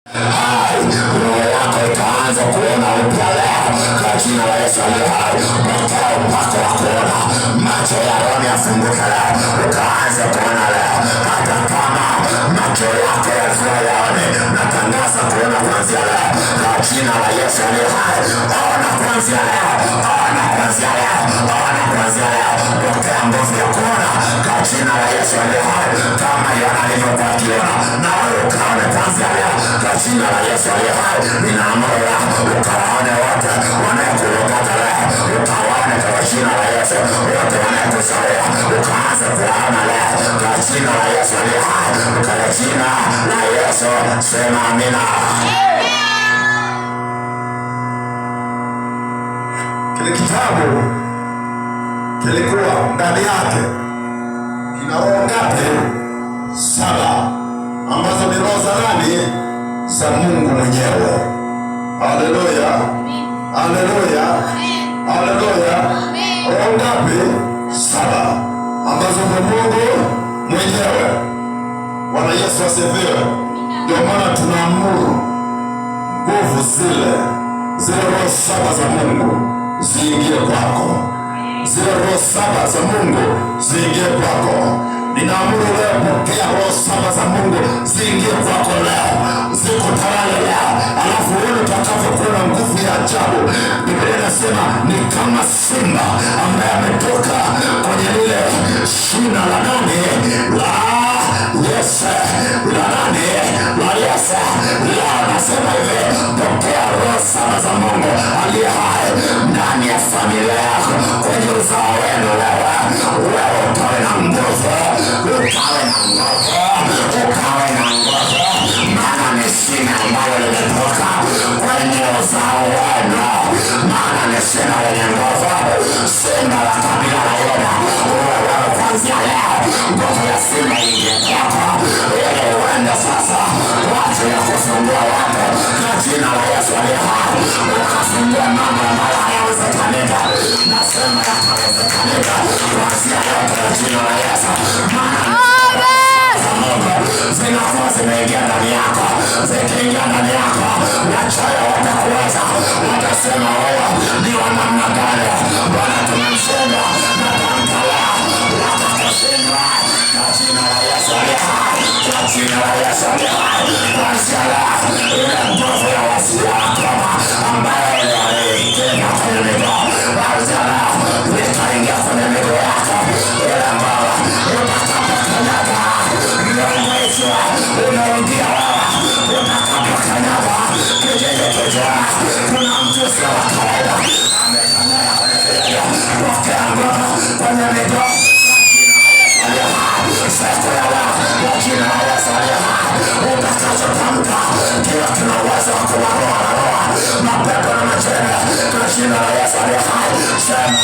Roho yako itaanza kuona upya leo kwa jina la Yesu aliye hai. Pokea upako wa kuona, macho ya roho yafunguke leo, ukaanza kuona leo. Hata kama macho yako yalikuwa yaone, natangaza kuona kuanzia leo kwa jina la Yesu aliye hai. Ona kuanzia leo, ona kuanzia leo, ona kuanzia leo. Pokea nguvu ya kuona kwa jina la Yesu aliye hai. Kama Yohana alivyokuwa akiona, na wewe ukaone kuanzia leo kwa jina la Yesu aliye hai. Ninaamuru leo ukawaone wote wanaokuogopa leo, ukawaone kwa jina la Yesu. Wote wanaokuzoea ukaanza kuwaona leo kwa jina la Yesu aliye hai. Kwa jina la Yesu sema amina. Kile kitabu kilikuwa ndani yake kina roho ngapi? 7 ambazo ni roho za nani? Za Mungu mwenyewe. Haleluya, haleluya, haleluya. Roho ngapi? 7 ambazo ni Mungu mwenyewe. Bwana Yesu asifiwe. Ndio maana tunaamuru nguvu zile roho 7 za Mungu ziingie kwako. Zile roho 7 za Mungu ziingie kwako. Ninaamuru leo, pokea roho 7 za Mungu ziingie kwako leo, zikutawale leo. Alafu wewe utakapokuwa na nguvu ya ajabu. Biblia inasema ni kama simba ambaye ametoka kwenye lile shina la nani? La Yese, la nani? La Yese. Leo nasema hivi, pokea roho 7 za Mungu aliye hai ndani ya familia yako, kwenye uzao wenu leo. Wewe utawe na nguvu, ukawe na nguvu, ukawe na nguvu, maana ni shina ambalo limetoka kwenye uzao wenu, maana ni shina lenye nguvu, shina la kabila la Yuda. Wewe kuanzia leo nguvu ya simba ingie kwako, ili uende sasa watu ya kufungua watu kwa jina la Yesu aliye hai, ukafungua mambo ambayo hayawezekanika. Nasema yatawezekanika kuanzia leo kwa jina la Yesu. Zinakuwa zimeingia ndani yako, zikiingia ndani yako, wachawi watakuweza, watasema wewe ni wa namna gani? Bwana tumemshinda na tamtolea, watakushindwa kwa jina la Yesu aliye hai, kwa jina la Yesu aliye hai. Kuanzia leo ile nguvu ya wasiwako ambayo iliingia kwenye miguu, kuanzia leo itaingia kwenye miguu yako, ile ambayo utakapokanyaga mwisho unaingia wewe, utakapokanyaga kijiji kijaa. Kuna mtu sio wa kawaida amekanyaga kwenye kijiji, pokea nguvu kwenye miguu kwa jina la Yesu aliye hai. Siku ya leo kwa jina la Yesu aliye hai, utakachotamka kila kina uwezo wa kuwaroa mapepo na majini kwa jina la Yesu aliye hai. Sema